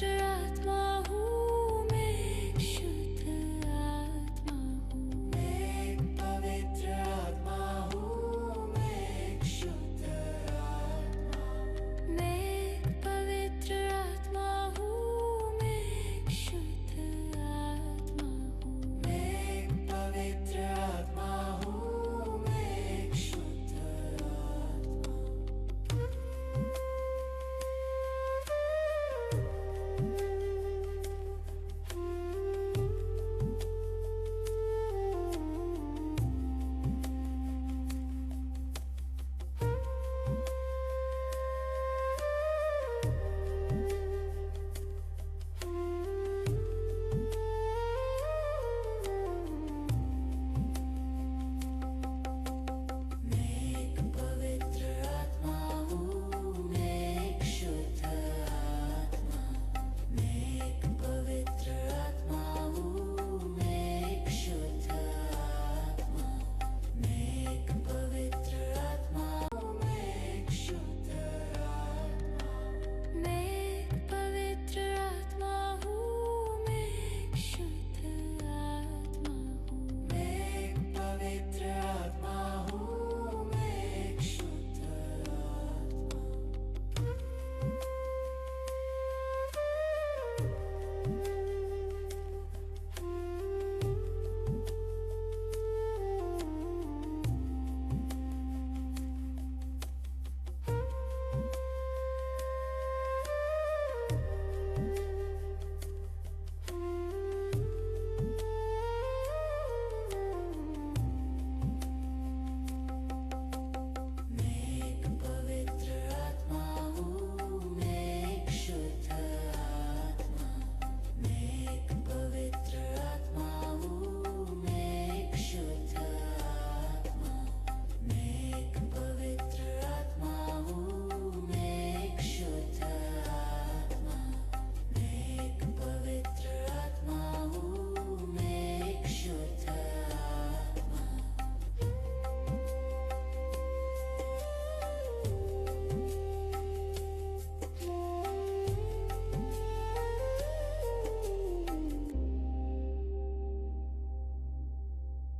पवित्र आत्मा हूँ, मैं एक शुद्ध आत्मा हूँ। मैं एक पवित्र आत्मा हूँ, मैं एक शुद्ध आत्मा हूँ। मैं एक पवित्र आत्मा हूँ, मैं एक शुद्ध आत्मा हूँ। मैं एक पवित्र आत्मा हूँ, मैं एक शुद्ध आत्मा हूँ। मैं एक पवित्र आत्मा हूँ, मैं एक शुद्ध आत्मा हूँ।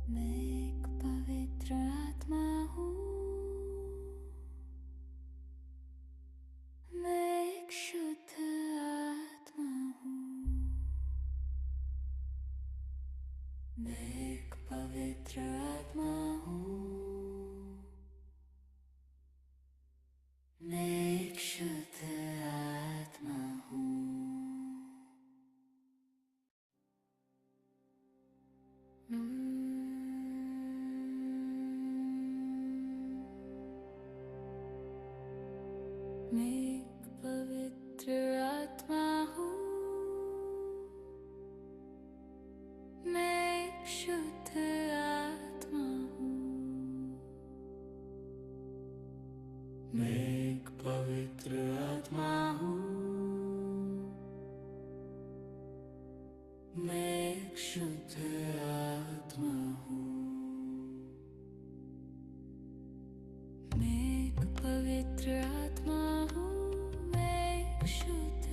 मैं एक पवित्र आत्मा हूँ, मैं एक शुद्ध आत्मा हूँ। मैं एक पवित्र आत्मा हूँ, मैं एक शुद्ध आत्मा हूँ। मैं एक पवित्र आत्मा हूँ, मैं एक शुद्ध आत्मा हूँ। मैं एक पवित्र आत्मा हूँ, मैं एक शुद्ध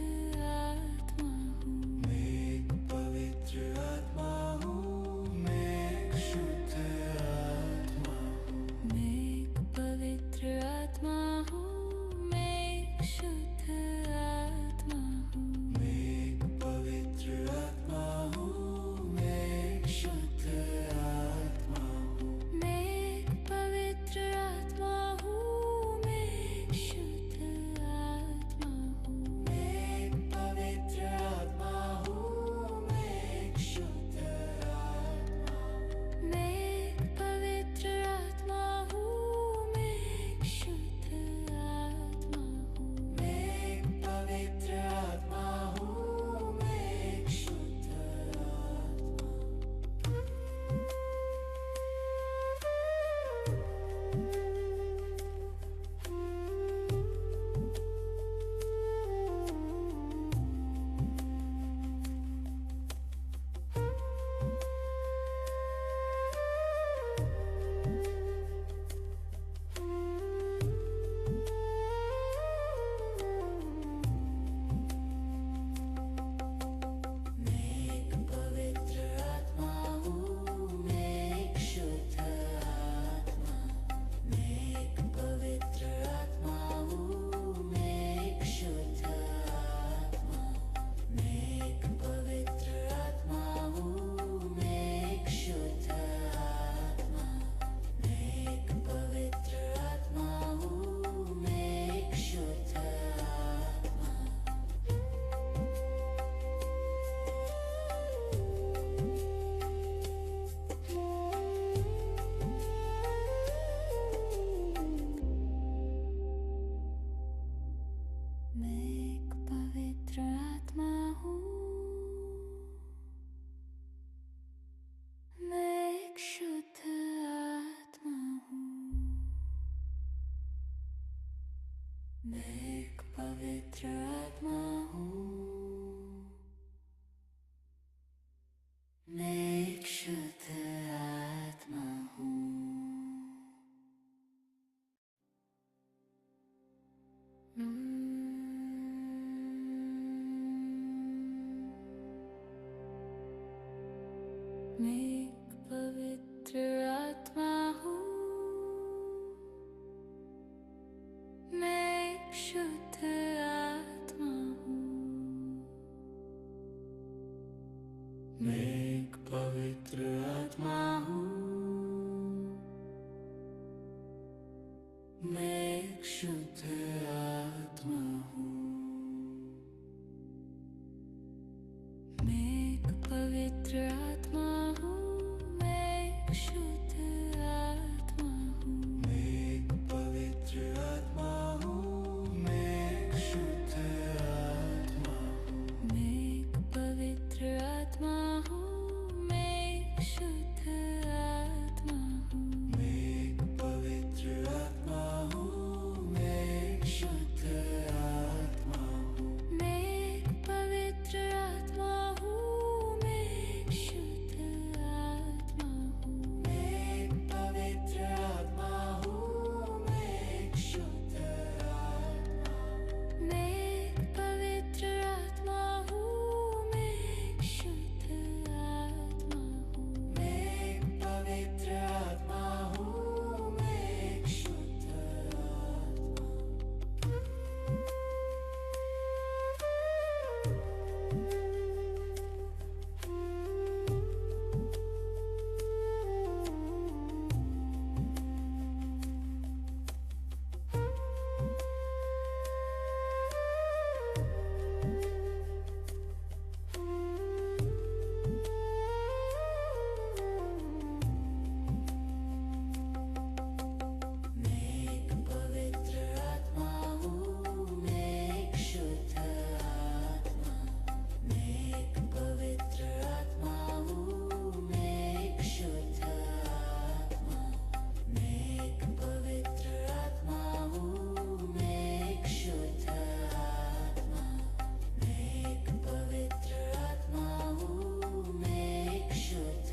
मैं एक पवित्र आत्मा हूँ, मैं एक शुद्ध आत्मा हूँ, मैं एक पवित्र आत्मा हूँ, मैं एक शुद्ध आत्मा हूँ, मैं एक पवित्र आत्मा हूँ, मैं एक शुद्ध आत्मा हूँ, मैं एक पवित्र आत्मा हूँ, मैं एक शुद्ध आत्मा हूँ, मैं एक पवित्र आत्मा हूँ, मैं एक शुद्ध आत्मा हूँ, मैं एक पवित्र आत्मा हूँ, मैं एक शुद्ध आत्मा हूँ, मैं एक पवित्र आत्मा हूँ, मैं एक शुद्ध आत्मा हूँ, मैं एक पवित्र आत्मा हूँ, मैं एक शुद्ध आत्मा हूँ, मैं एक पवित्र आत्मा हूँ, मैं एक शुद्ध आत्मा हूँ, मैं एक पवित्र आत्मा हूँ, मैं एक शुद्ध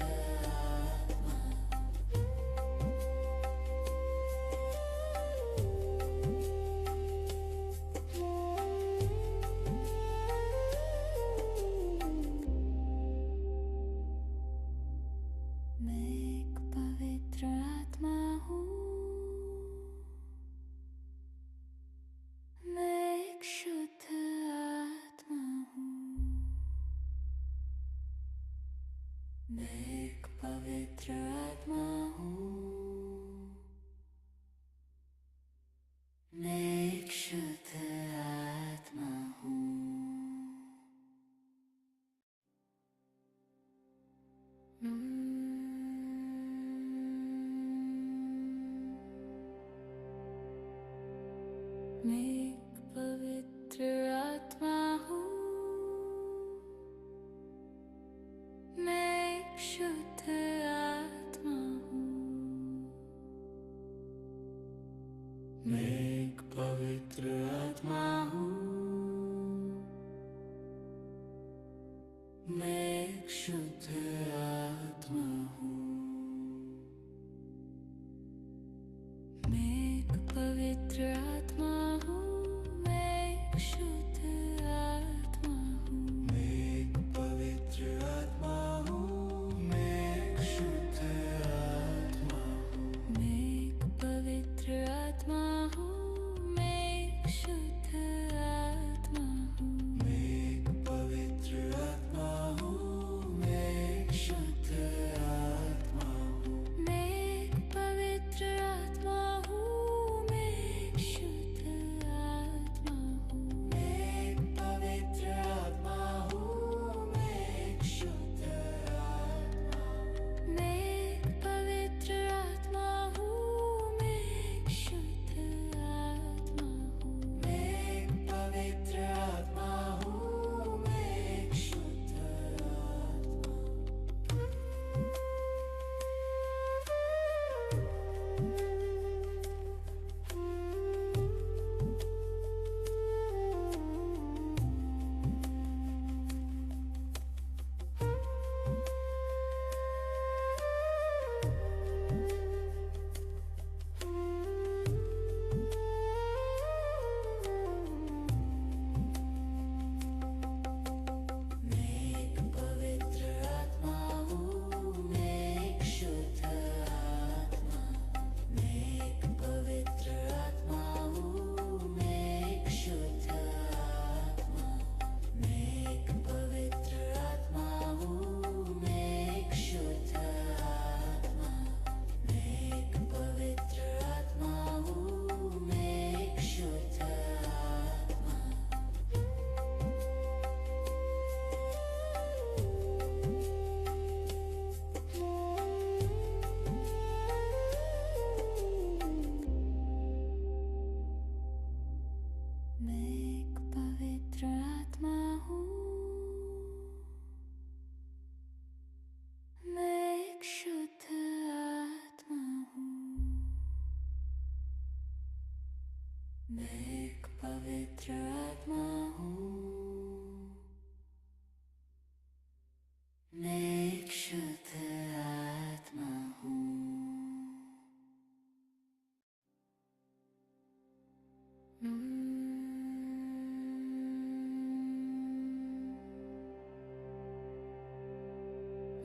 मैं एक पवित्र आत्मा हूँ, मैं एक शुद्ध आत्मा हूँ, मैं एक पवित्र आत्मा हूँ, मैं एक शुद्ध आत्मा हूँ, मैं एक पवित्र आत्मा हूँ, मैं एक शुद्ध आत्मा हूँ, मैं एक पवित्र आत्मा हूँ, मैं एक शुद्ध आत्मा हूँ, मैं एक पवित्र आत्मा हूँ, मैं एक शुद्ध आत्मा हूँ, मैं एक पवित्र आत्मा हूँ, मैं एक शुद्ध आत्मा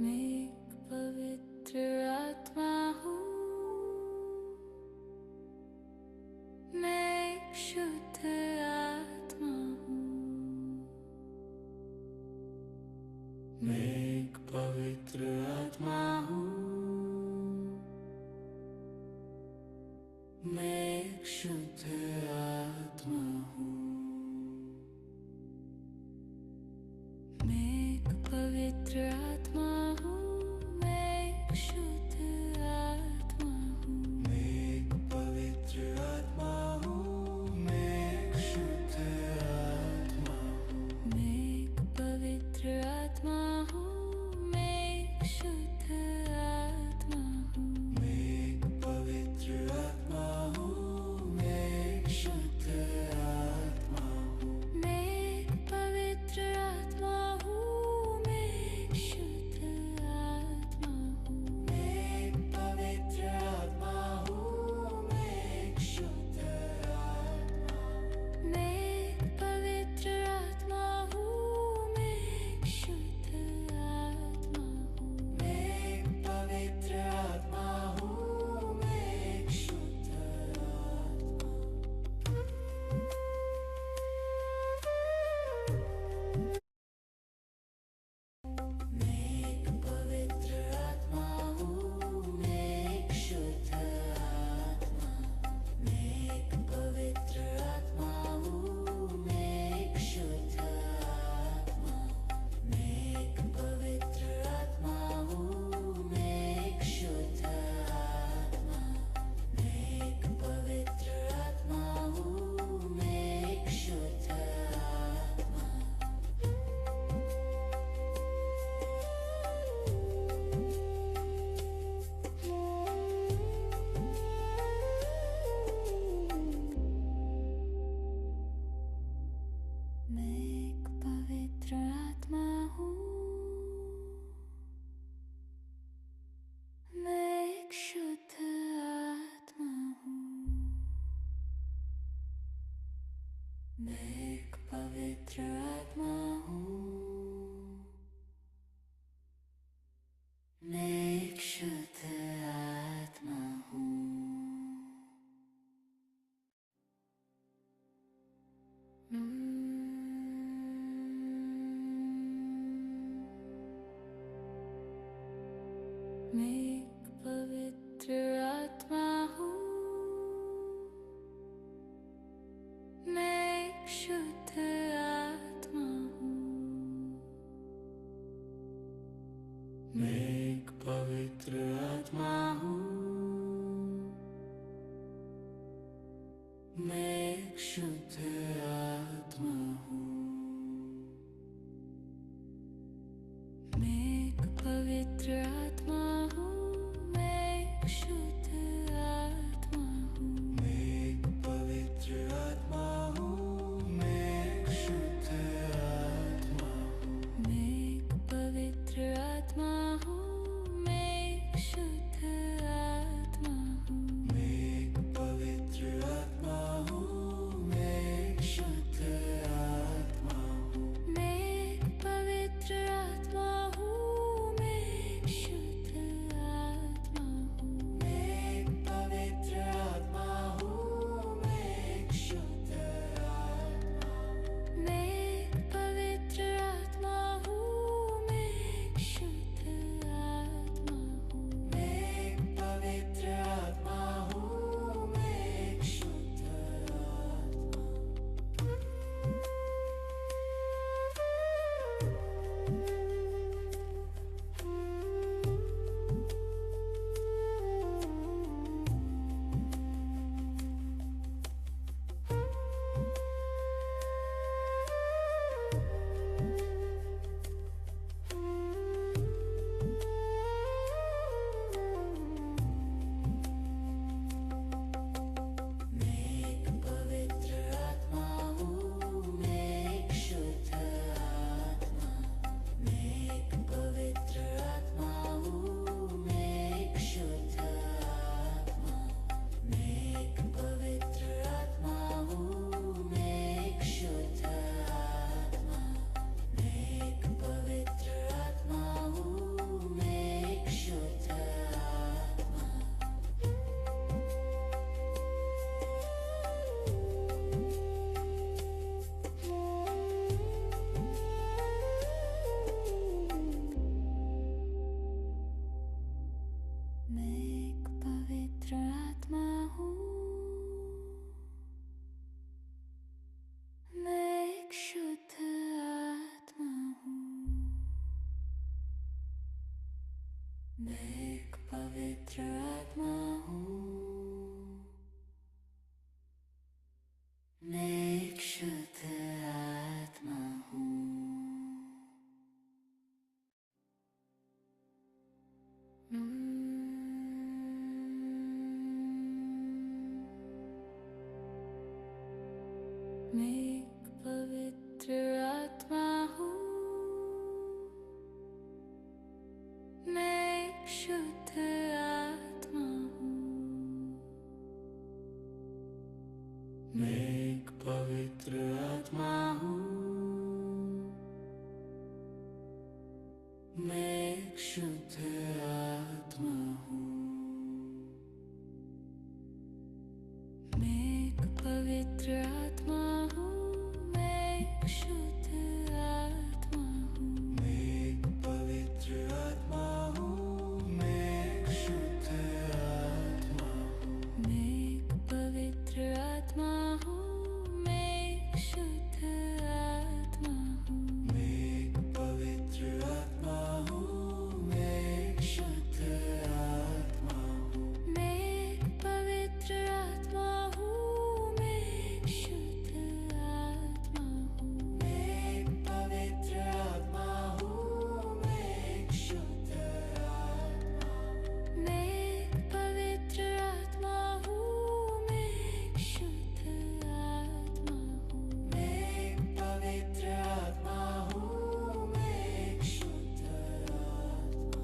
मैं एक पवित्र आत्मा हूँ, मैं एक शुद्ध आत्मा हूँ, मैं एक पवित्र आत्मा हूँ, मैं एक शुद्ध आत्मा हूँ, मैं एक पवित्र आत्मा हूँ, मैं एक शुद्ध आत्मा हूँ, मैं एक पवित्र आत्मा हूँ, मैं एक शुद्ध आत्मा हूँ, मैं एक पवित्र आत्मा हूँ, मैं एक शुद्ध आत्मा हूँ, मैं एक पवित्र आत्मा हूँ, मैं एक शुद्ध आत्मा हूँ, मैं एक पवित्र आत्मा हूँ, मैं एक शुद्ध आत्मा हूँ, मैं एक पवित्र आत्मा हूँ, मैं एक शुद्ध आत्मा हूँ, मैं एक पवित्र आत्मा हूँ, मैं एक शुद्ध आत्मा हूँ, मैं एक पवित्र आत्मा हूँ, मैं एक शुद्ध मैं एक पवित्र आत्मा हूँ, मैं एक शुद्ध आत्मा, मैं एक पवित्र आत्मा हूँ, मैं एक शुद्ध आत्मा, मैं एक पवित्र आत्मा हूँ, मैं एक शुद्ध आत्मा, मैं एक पवित्र आत्मा हूँ, मैं एक शुद्ध आत्मा। मैं एक पवित्र आत्मा हूँ, मैं एक शुद्ध आत्मा हूँ, मैं एक पवित्र आत्मा हूँ, मैं एक शुद्ध आत्मा हूँ। मैं एक पवित्र आत्मा हूँ, मैं एक शुद्ध आत्मा हूँ, मैं एक पवित्र आत्मा हूँ, मैं एक शुद्ध आत्मा हूँ, मैं एक पवित्र आत्मा हूँ, मैं एक शुद्ध आत्मा हूँ, मैं एक पवित्र आत्मा हूँ, मैं एक शुद्ध आत्मा हूँ, मैं एक पवित्र आत्मा हूँ, मैं एक शुद्ध पवित्र आत्मा हूँ, मैं एक शुद्ध आत्मा हूँ। मैं एक पवित्र आत्मा हूँ, मैं एक शुद्ध आत्मा हूँ। मैं एक पवित्र आत्मा हूँ, मैं एक शुद्ध आत्मा हूँ। मैं एक पवित्र आत्मा हूँ, मैं एक शुद्ध आत्मा हूँ। मैं एक पवित्र आत्मा हूँ, मैं एक शुद्ध आत्मा हूँ। मैं एक पवित्र आत्मा हूँ, मैं एक शुद्ध आत्मा हूँ। मैं एक पवित्र आत्मा हूँ, मैं एक शुद्ध आत्मा हूँ। मैं एक पवित्र आत्मा हूँ, मैं एक शुद्ध आत्मा हूँ। मैं एक पवित्र आत्मा हूँ, मैं एक शुद्ध आत्मा हूँ। मैं एक पवित्र आत्मा हूँ, मैं एक शुद्ध आत्मा हूँ।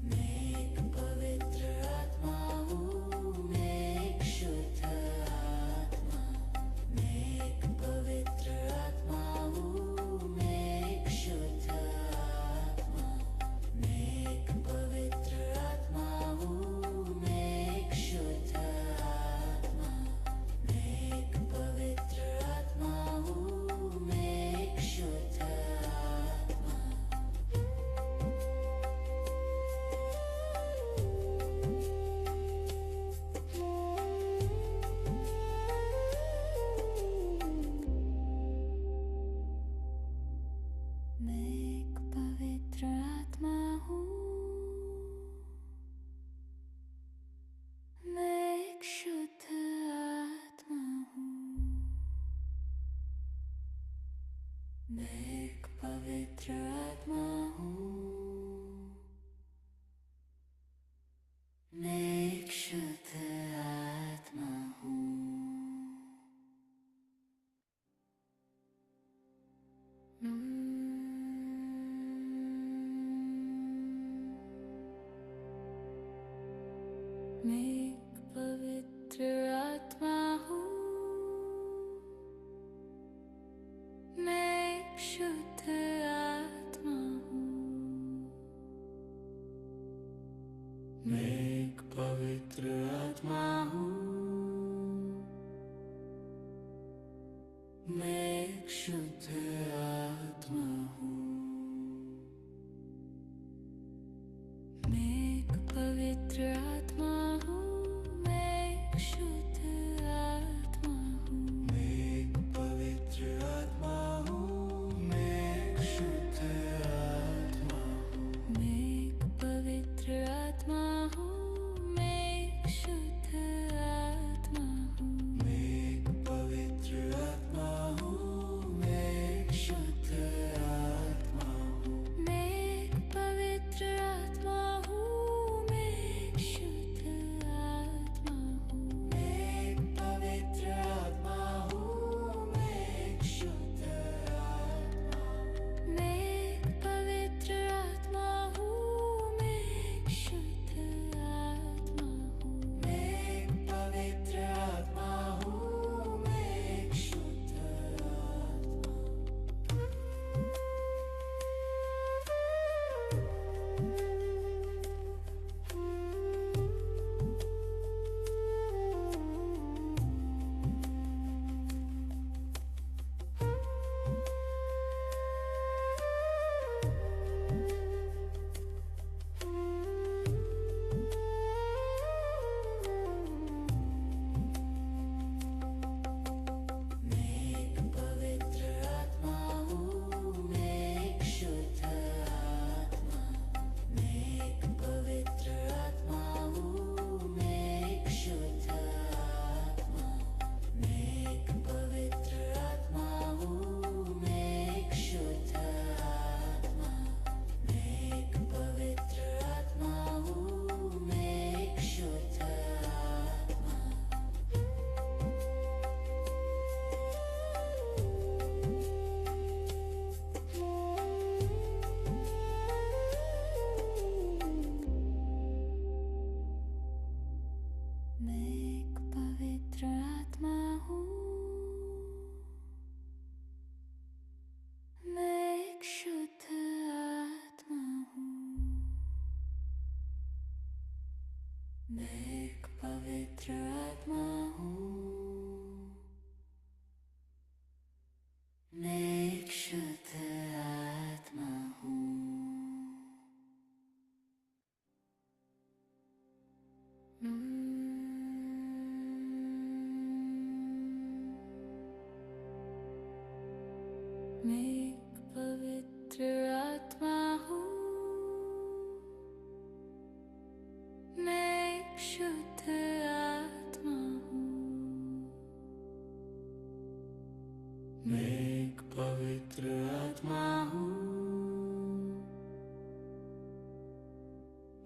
मैं एक पवित्र आत्मा हूँ, मैं एक शुद्ध आत्मा मैं एक पवित्र आत्मा हूँ, मैं एक शुद्ध आत्मा। मैं एक पवित्र आत्मा हूँ, मैं एक शुद्ध आत्मा। मैं एक पवित्र आत्मा हूँ, मैं एक शुद्ध आत्मा। मैं एक पवित्र आत्मा हूँ, मैं एक शुद्ध आत्मा। मैं एक पवित्र आत्मा हूँ, मैं एक शुद्ध आत्मा हूँ। मैं एक पवित्र आत्मा हूँ, मैं एक शुद्ध आत्मा हूँ। मैं एक पवित्र आत्मा हूँ, मैं एक शुद्ध आत्मा हूँ। मैं एक पवित्र आत्मा हूँ, मैं एक शुद्ध आत्मा हूँ। मैं एक पवित्र आत्मा हूँ, मैं एक शुद्ध आत्मा हूँ। मैं एक पवित्र आत्मा हूँ, मैं एक शुद्ध आत्मा हूँ। मैं एक पवित्र आत्मा हूँ, मैं एक शुद्ध आत्मा हूँ। मैं एक पवित्र आत्मा हूँ, मैं एक शुद्ध आत्मा हूँ। मैं एक पवित्र आत्मा हूँ, मैं एक शुद्ध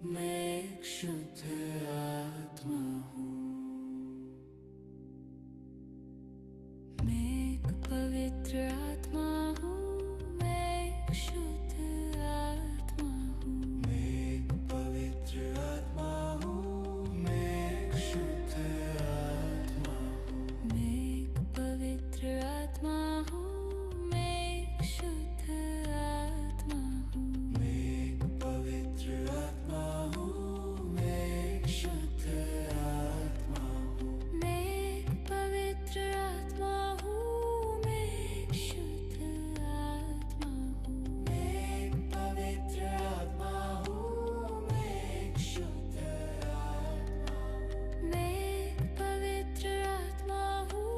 मैं एक शुद्ध आत्मा हूँ। मैं एक पवित्र आत्मा हूँ। मैं एक शुद्ध आत्मा हूँ। मैं एक पवित्र आत्मा हूँ। मैं एक शुद्ध आत्मा हूँ। मैं एक पवित्र आत्मा हूँ। मैं एक शुद्ध आत्मा हूँ। मैं एक पवित्र आत्मा हूँ। मैं एक शुद्ध आत्मा हूँ। मैं एक पवित्र आत्मा हूँ। मैं एक शुद्ध आत्मा हूँ। मैं एक पवित्र आत्मा हूँ।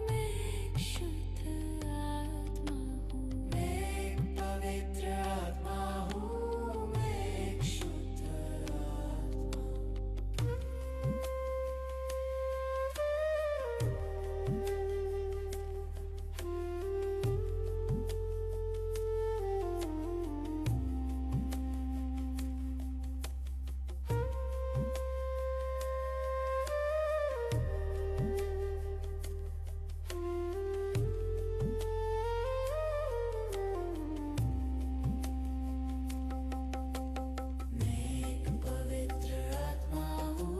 मैं एक शुद्ध आत्मा हूँ। मैं एक पवित्र आत्मा हूँ। मैं एक शुद्ध आत्मा हूँ। मैं एक पवित्र आत्मा हूँ।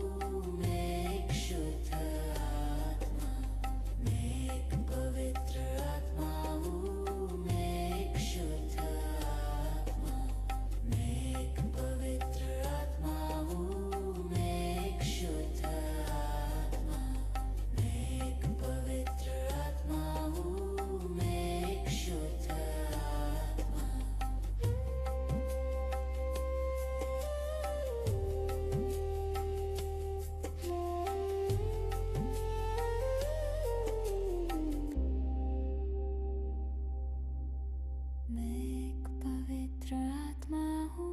मैं एक शुद्ध मैं एक पवित्र आत्मा हूँ। मैं एक शुद्ध आत्मा। मैं एक पवित्र आत्मा हूँ। मैं एक शुद्ध आत्मा। मैं एक पवित्र आत्मा हूँ। मैं एक शुद्ध आत्मा। मैं एक पवित्र आत्मा हूँ।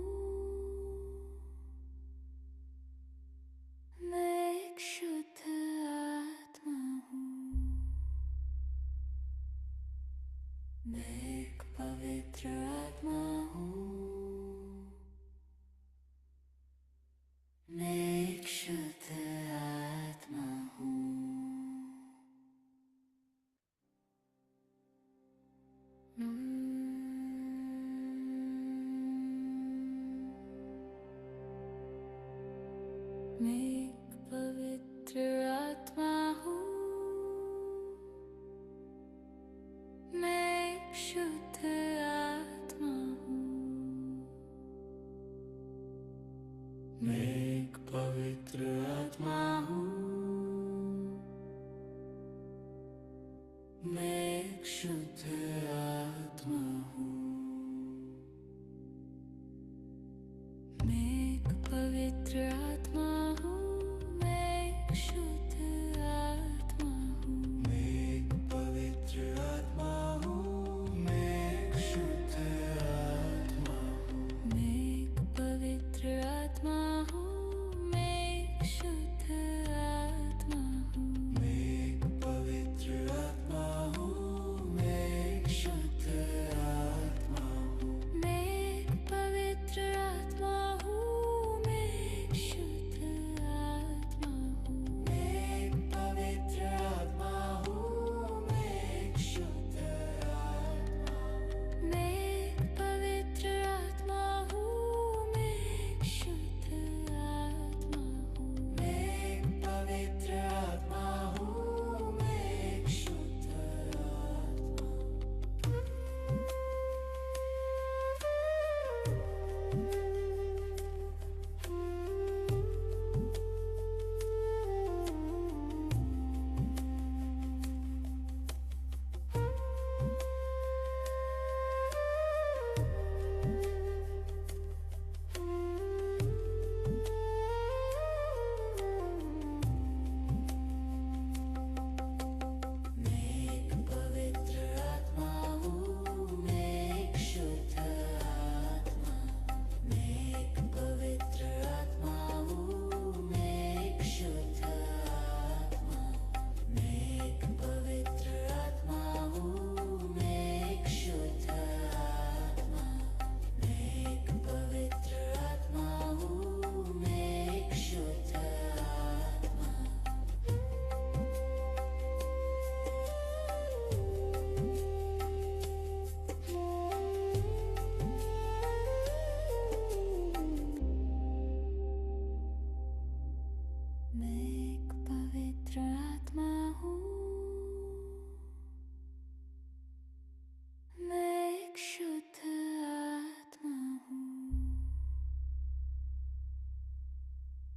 मैं एक शुद्ध आत्मा। मैं एक पवित्र आत्मा हूँ। मैं एक शुद्ध आत्मा हूँ। मैं एक पवित्र आत्मा हूँ। मैं एक शुद्ध आत्मा हूँ। मैं एक पवित्र आत्मा हूँ। मैं एक शुद्ध आत्मा हूँ। मैं एक पवित्र आत्मा हूँ। मैं एक शुद्ध आत्मा हूँ। मैं एक पवित्र आत्मा हूँ। मैं एक शुद्ध आत्मा हूँ। मैं एक पवित्र आत्मा हूँ। मैं एक शुद्ध आत्मा हूँ। मैं एक पवित्र आत्मा हूँ। मैं एक शुद्ध आत्मा हूँ। मैं एक पवित्र आत्मा हूँ। मैं एक शुद्ध आत्मा हूँ। मैं एक पवित्र आत्मा हूँ। मैं एक शुद्ध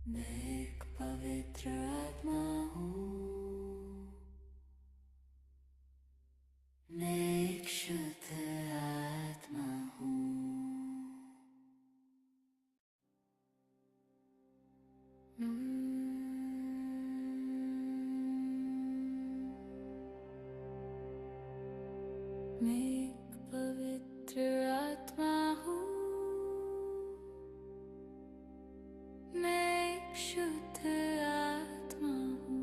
मैं एक पवित्र आत्मा हूँ, मैं एक शुद्ध आत्मा हूँ। मैं एक पवित्र आत्मा हूँ, मैं एक शुद्ध आत्मा हूँ।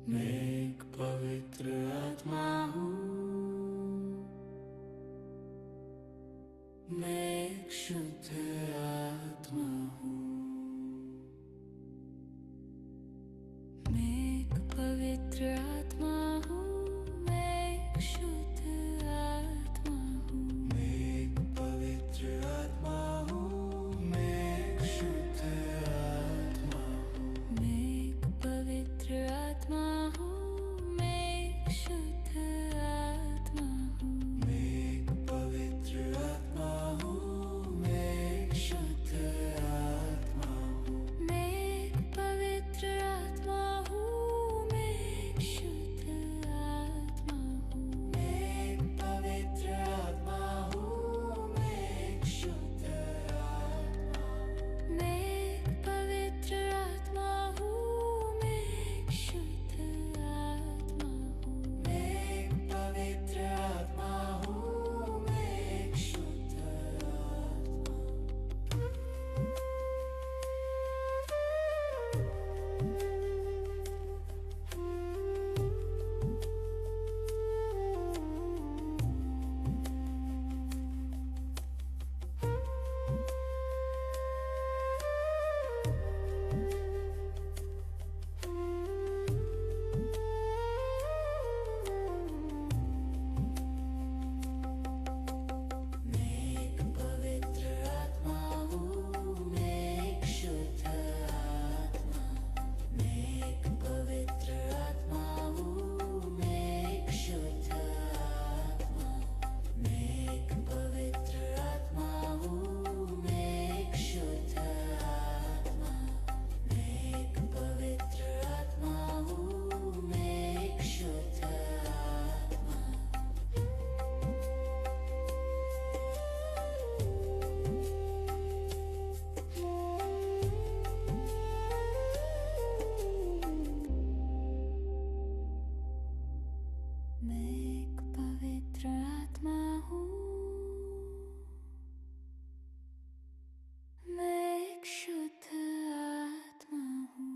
मैं एक पवित्र आत्मा हूँ, मैं एक शुद्ध आत्मा हूँ। मैं एक पवित्र आत्मा हूँ, मैं एक शुद्ध आत्मा हूँ। मैं एक पवित्र आत्मा हूँ, मैं एक शुद्ध आत्मा हूँ। मैं एक पवित्र आत्मा हूँ, मैं एक शुद्ध आत्मा हूँ। मैं एक पवित्र आत्मा हूँ, मैं एक शुद्ध आत्मा हूँ। मैं एक पवित्र आत्मा हूँ, मैं एक शुद्ध आत्मा हूँ। मैं एक पवित्र आत्मा हूँ, मैं एक शुद्ध आत्मा हूँ। मैं एक पवित्र आत्मा हूँ, मैं एक शुद्ध आत्मा हूँ। मैं एक पवित्र आत्मा हूँ, मैं एक शुद्ध आत्मा मैं एक पवित्र आत्मा हूँ, मैं एक शुद्ध आत्मा। मैं एक पवित्र आत्मा हूँ, मैं एक शुद्ध आत्मा। मैं एक पवित्र आत्मा हूँ, मैं एक शुद्ध आत्मा। मैं एक पवित्र आत्मा हूँ, मैं एक शुद्ध आत्मा। मैं एक पवित्र आत्मा हूँ, मैं एक शुद्ध आत्मा हूँ।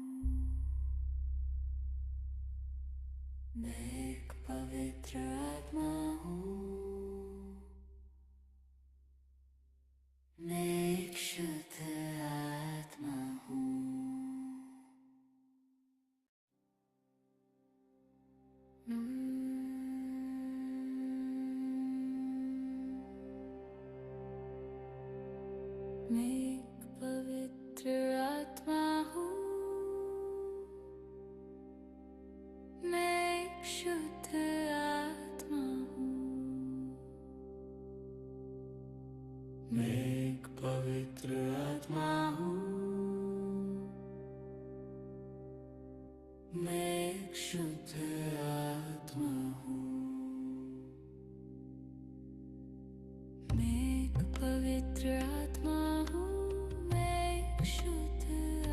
मैं एक पवित्र आत्मा हूँ, मैं एक शुद्ध आत्मा हूँ। मैं एक पवित्र आत्मा हूँ, मैं एक शुद्ध आत्मा हूँ। मैं एक पवित्र आत्मा हूँ, मैं एक शुद्ध आत्मा हूँ। मैं एक पवित्र आत्मा हूँ, मैं एक शुद्ध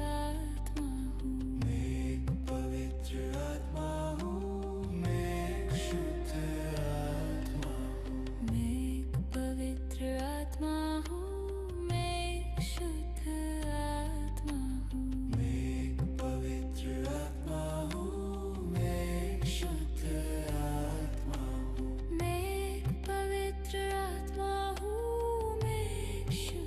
आत्मा हूँ। मैं एक पवित्र आत्मा हूँ, मैं एक शुद्ध आत्मा हूँ। मैं एक पवित्र आत्मा हूँ, मैं एक शुद्ध आत्मा हूँ। मैं एक पवित्र आत्मा हूँ, मैं एक शुद्ध आत्मा हूँ। मैं एक पवित्र आत्मा हूँ, मैं एक शुद्ध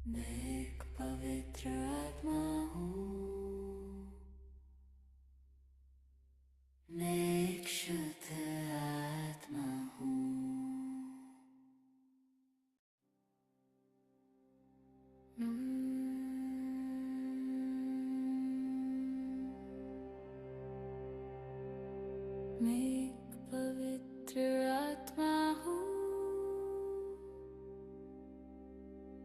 मैं एक पवित्र आत्मा हूँ, मैं एक शुद्ध आत्मा हूँ। मैं एक पवित्र आत्मा हूँ,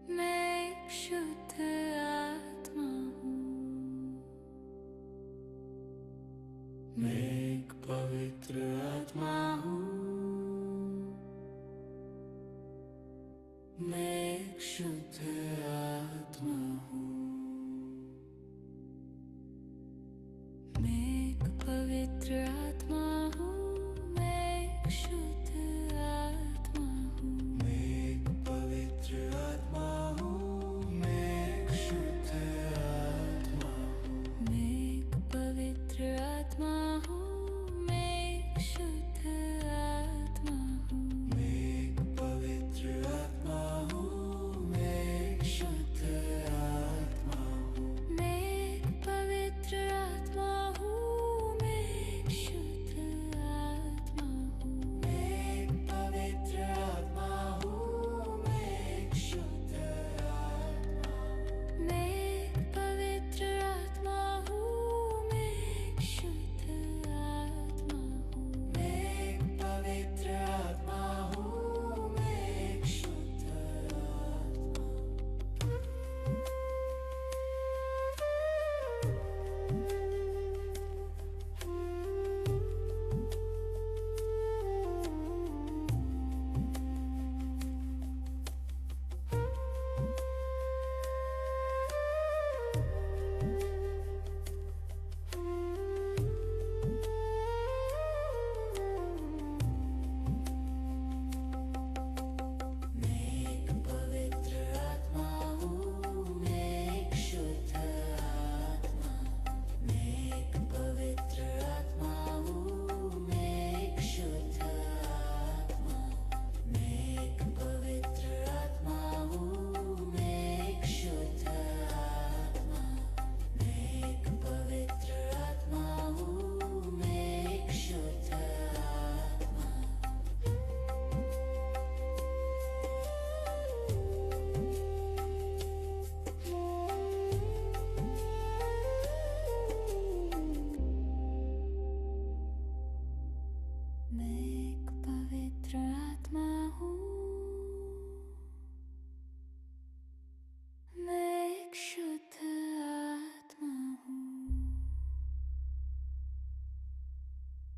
मैं एक शुद्ध आत्मा हूँ। मैं एक पवित्र आत्मा हूँ, मैं एक शुद्ध आत्मा हूँ। मैं एक पवित्र आत्मा हूँ, मैं एक शुद्ध आत्मा हूँ। मैं एक पवित्र आत्मा हूँ, मैं एक शुद्ध आत्मा हूँ। मैं एक पवित्र आत्मा हूँ, मैं एक शुद्ध आत्मा हूँ। मैं एक पवित्र आत्मा हूँ, मैं एक शुद्ध आत्मा हूँ। मैं एक पवित्र आत्मा हूँ, मैं एक शुद्ध आत्मा हूँ। मैं एक पवित्र आत्मा हूँ, मैं एक शुद्ध आत्मा हूँ। मैं एक पवित्र आत्मा हूँ, मैं एक शुद्ध आत्मा हूँ। मैं एक पवित्र आत्मा हूँ, मैं एक शुद्ध आत्मा मैं एक पवित्र आत्मा हूँ, मैं एक शुद्ध आत्मा। मैं एक पवित्र आत्मा हूँ, मैं एक शुद्ध आत्मा। मैं एक पवित्र आत्मा हूँ, मैं एक शुद्ध आत्मा। मैं एक पवित्र आत्मा हूँ, मैं एक शुद्ध आत्मा।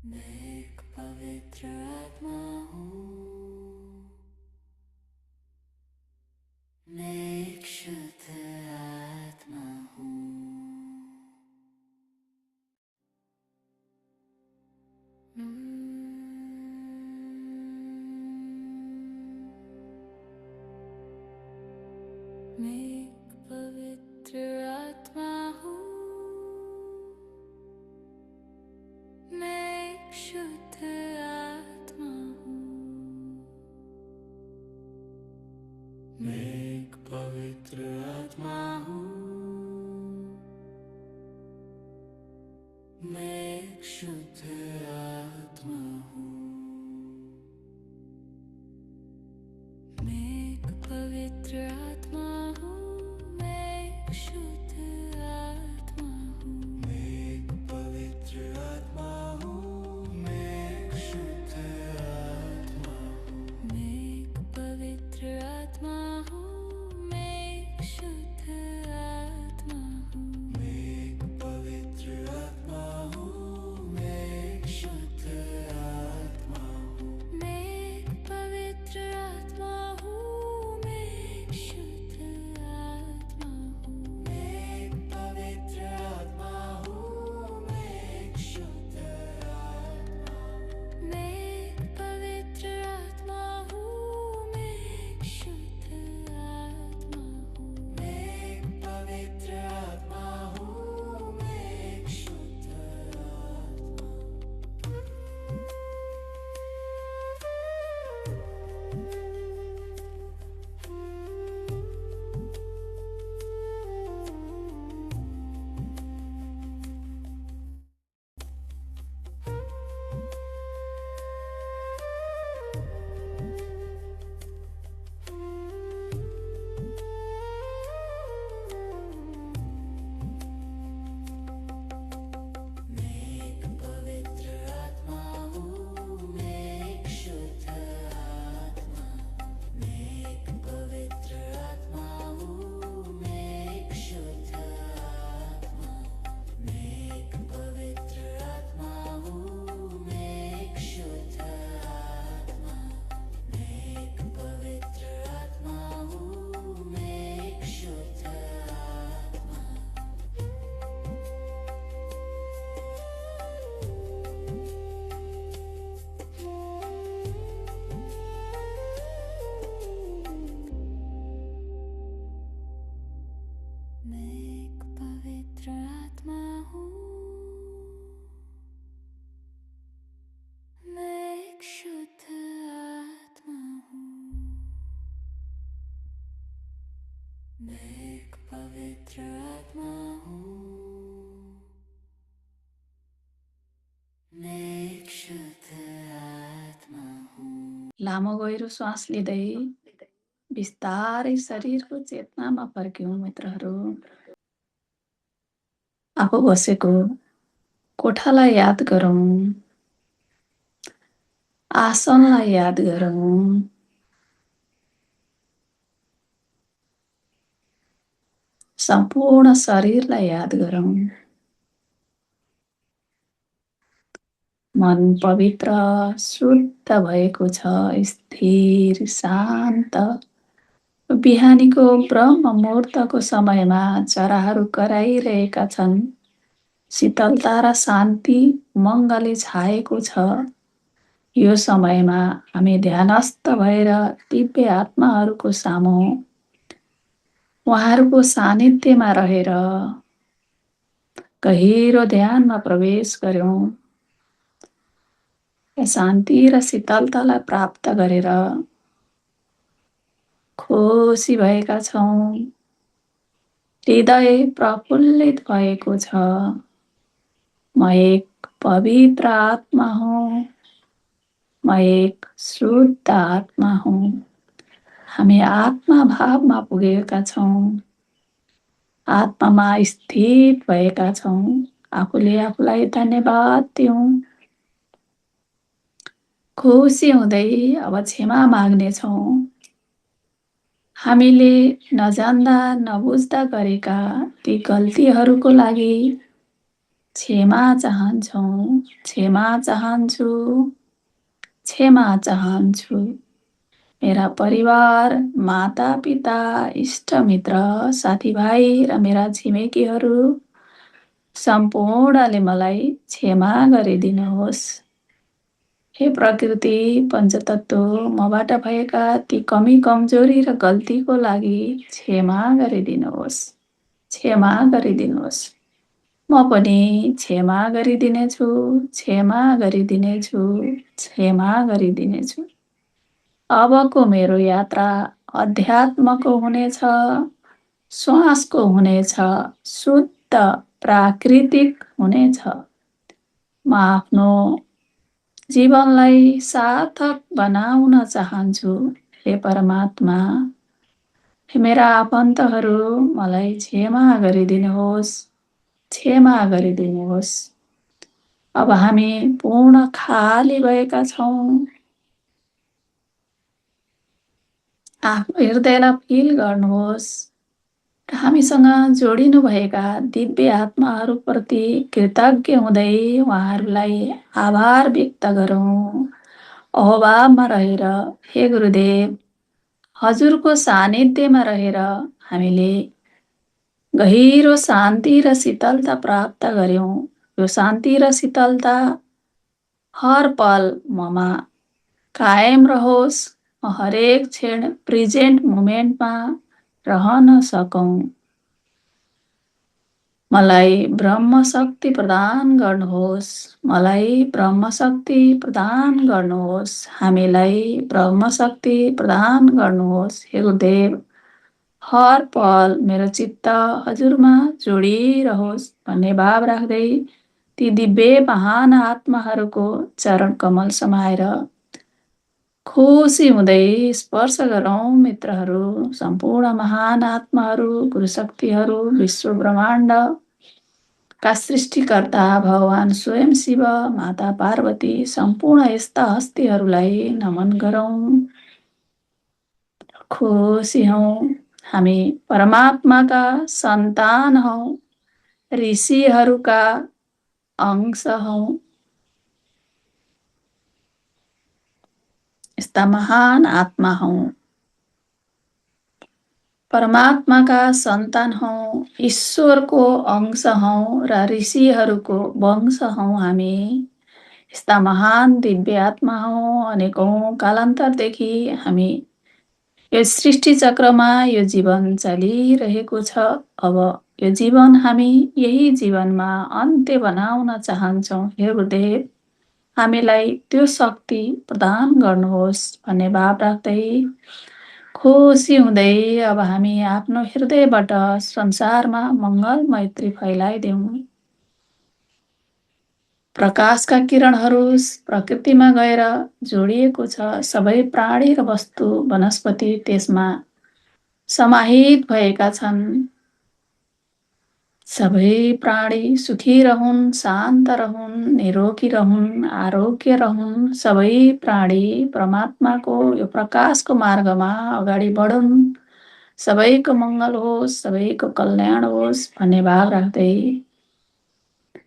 मैं एक पवित्र आत्मा हूँ, मैं एक शुद्ध आत्मा हूँ। मैं एक पवित्र आत्मा हूँ, मैं एक शुद्ध आत्मा हूँ। मैं एक पवित्र आत्मा हूँ, मैं एक शुद्ध आत्मा हूँ। मैं एक पवित्र आत्मा हूँ, मैं एक शुद्ध आत्मा हूँ। मैं एक पवित्र आत्मा हूँ, मैं एक शुद्ध मैं एक पवित्र आत्मा हूँ, मैं एक शुद्ध आत्मा हूँ। लामो गहिरो श्वास लिँदै बिस्तारै शरीरको चेतनामा फर्क्यौँ मित्रहरू। आफू बसेको कोठालाई याद गरौँ, आसनलाई याद गरौँ, सम्पूर्ण शरीरलाई याद गरौँ। मन पवित्र शुद्ध भएको छ, स्थिर शान्त। बिहानीको ब्रह्म मुहूर्तको समयमा चराहरू कराइरहेका छन्। शीतलता र शान्ति उमङ्गले छाएको छ। यो समयमा हामी ध्यानस्थ भएर दिव्य आत्माहरूको सामु उहाँहरूको सानिध्यमा रहेर गहिरो ध्यानमा प्रवेश गर्यौँ। शान्ति र शीतलतालाई प्राप्त गरेर खुसी भएका छौँ। हृदय प्रफुल्लित भएको छ। म एक पवित्र आत्मा हुँ, म एक शुद्ध आत्मा हुँ। हामी आत्मा भावमा पुगेका छौँ, आत्मामा स्थित भएका छौँ। आफूले आफूलाई धन्यवाद दिउँ। खुसी हुँदै अब क्षमा माग्नेछौँ। हामीले नजान्दा नबुझ्दा गरेका ती गल्तीहरूको लागि क्षमा चाहन्छौँ, क्षमा चाहन्छु, क्षमा चाहन्छु। मेरा परिवार, माता पिता, इष्टमित्र, साथीभाइ र मेरा छिमेकीहरू सम्पूर्णले मलाई क्षमा गरिदिनुहोस्। हे प्रकृति, पञ्चतत्व, मबाट भएका ती कमी कमजोरी र गल्तीको लागि क्षमा गरिदिनुहोस्, क्षमा गरिदिनुहोस्। म पनि क्षमा गरिदिनेछु, क्षमा गरिदिनेछु, क्षमा गरिदिनेछु। अबको मेरो यात्रा अध्यात्मको हुनेछ, श्वासको हुनेछ, शुद्ध प्राकृतिक हुनेछ। म आफ्नो जीवनलाई सार्थक बनाउन चाहन्छु। हे परमात्मा, हे मेरा आफन्तहरू, मलाई क्षमा गरिदिनुहोस्, क्षमा गरिदिनुहोस्। अब हामी पूर्ण खाली भएका छौँ। आफ्नो हृदयलाई फिल गर्नुहोस् र हामीसँग जोडिनुभएका दिव्य आत्माहरूप्रति कृतज्ञ हुँदै उहाँहरूलाई आभार व्यक्त गरौँ। अहोभावमा रहेर, हे गुरुदेव, हजुरको सानिध्यमा रहेर हामीले गहिरो शान्ति र शीतलता प्राप्त गर्यौँ। यो शान्ति र शीतलता हर पल ममा कायम रहोस्। हरेक क्षण प्रेजेन्ट मोमेन्टमा रहन सकौँ। मलाई ब्रह्म शक्ति प्रदान गर्नुहोस्, मलाई ब्रह्म शक्ति प्रदान गर्नुहोस्, हामीलाई ब्रह्म शक्ति प्रदान गर्नुहोस्। हे गुरुदेव, हर पल मेरो चित्त हजुरमा जोडिरहोस् भन्ने भाव राख्दै ती दिव्य महान आत्माहरूको चरण कमल समाएर खुसी हुँदै स्पर्श गरौँ मित्रहरू। सम्पूर्ण महान आत्माहरू, गुरुशक्तिहरू, विश्व ब्रह्माण्ड का सृष्टिकर्ता भगवान स्वयं शिव, माता पार्वती, सम्पूर्ण यस्ता हस्तीहरूलाई नमन गरौँ। खुसी हौँ। हामी परमात्माका सन्तान हौँ, ऋषिहरूका अंश हौँ। यस्ता महान आत्मा हौँ, परमात्माका सन्तान हौँ, ईश्वरको अंश हौँ र ऋषिहरूको वंश हौँ। हामी यस्ता महान दिव्य आत्मा हौँ। अनेकौं कालान्तरदेखि हामी यो सृष्टि चक्रमा यो जीवन चलिरहेको छ। अब यो जीवन हामी यही जीवनमा अन्त्य बनाउन चाहन्छौँ। हे गुरुदेव, हामीलाई त्यो शक्ति प्रदान गर्नुहोस् भन्ने भाव राख्दै खुसी हुँदै अब हामी आफ्नो हृदयबाट संसारमा मङ्गल मैत्री फैलाइदेऊ। प्रकाशका किरणहरू प्रकृतिमा गएर जोडिएको छ। सबै प्राणी र वस्तु वनस्पति त्यसमा समाहित भएका छन्। सबै प्राणी सुखी रहून्, शान्त रहून्, निरोगी रहून्, आरोग्य रहून्। सबै प्राणी परमात्माको यो प्रकाशको मार्गमा अगाडि बढुन्। सबैको मङ्गल होस्, सबैको कल्याण होस् भन्ने भाव राख्दै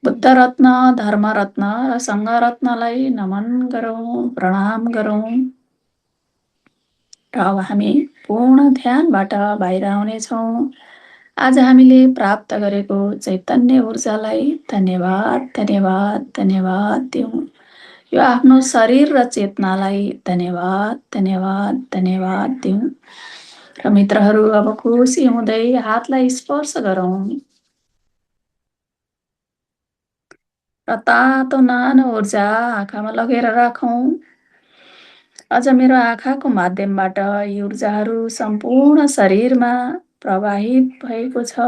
बुद्ध रत्न, धर्म रत्न र सङ्घ रत्नलाई नमन गरौँ, प्रणाम गरौँ। र अब हामी पूर्ण ध्यानबाट बाहिर आउनेछौँ। आज हामीले प्राप्त गरेको चैतन्य ऊर्जालाई धन्यवाद धन्यवाद धन्यवाद दिउँ। यो आफ्नो शरीर र चेतनालाई धन्यवाद धन्यवाद धन्यवाद दिउँ। र मित्रहरू अब खुसी हुँदै हातलाई स्पर्श गरौँ र तातो नानो ऊर्जा आँखामा लगेर राखौँ। अझ मेरो आँखाको माध्यमबाट यी ऊर्जाहरू सम्पूर्ण शरीरमा प्रवाहित भएको छ।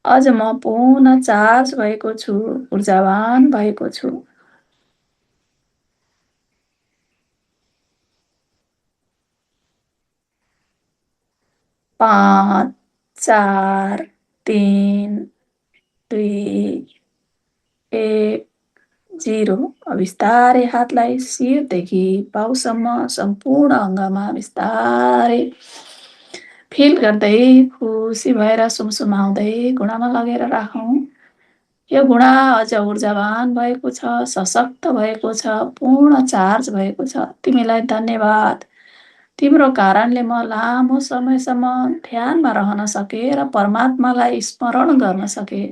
अझ म पूर्ण चार्ज भएको छु, ऊर्जावान भएको छु। 5, 4, 3, 2, 1, 0। अब बिस्तारै हातलाई शिरदेखि पाउसम्म सम्पूर्ण अङ्गमा बिस्तारै फिल गर्दै खुसी भएर सुमसुमाउँदै गुणामा लगेर राखौँ। यो गुणा अझ ऊर्जावान भएको छ, सशक्त भएको छ, पूर्ण चार्ज भएको छ। तिमीलाई धन्यवाद। तिम्रो कारणले म लामो समयसम्म ध्यानमा रहन सके र परमात्मालाई स्मरण गर्न सके।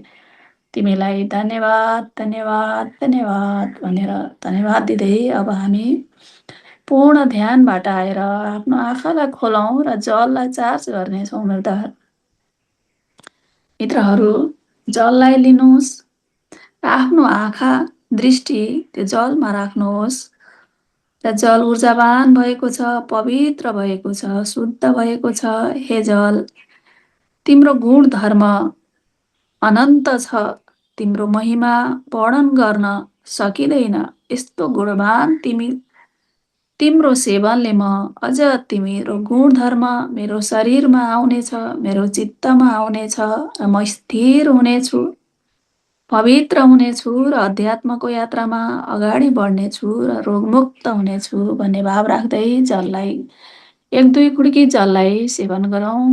तिमीलाई धन्यवाद धन्यवाद धन्यवाद भनेर धन्यवाद दिँदै अब हामी पूर्ण ध्यानबाट आएर आफ्नो आँखालाई खोलौँ र जललाई चार्ज गर्नेछौँ। मित्रहरू जललाई लिनुहोस्, आफ्नो आँखा दृष्टि त्यो जलमा राख्नुहोस् र जल ऊर्जावान भएको छ, पवित्र भएको छ, शुद्ध भएको छ। हे जल, तिम्रो गुण धर्म अनन्त छ। तिम्रो महिमा वर्णन गर्न सकिँदैन। यस्तो गुणवान तिम्रो सेवनले म अझ तिम्रो गुण धर्म मेरो शरीरमा आउनेछ, मेरो चित्तमा आउनेछ र म स्थिर हुनेछु, पवित्र हुनेछु र अध्यात्मको यात्रामा अगाडि बढ्नेछु र रोगमुक्त हुनेछु भन्ने भाव राख्दै जललाई 1-2 कुड्की जललाई सेवन गरौँ।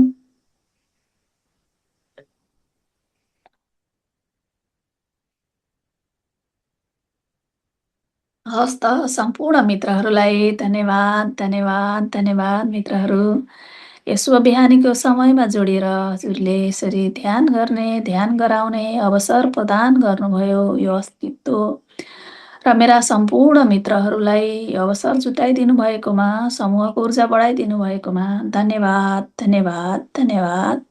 हवस् त, सम्पूर्ण मित्रहरूलाई धन्यवाद धन्यवाद धन्यवाद। मित्रहरू, यस शुभ बिहानीको समयमा जोडिएर हजुरले यसरी ध्यान गर्ने, ध्यान गराउने अवसर प्रदान गर्नुभयो। यो अस्तित्व र मेरा सम्पूर्ण मित्रहरूलाई अवसर जुटाइदिनु भएकोमा, समूहको ऊर्जा बढाइदिनु भएकोमा धन्यवाद धन्यवाद धन्यवाद।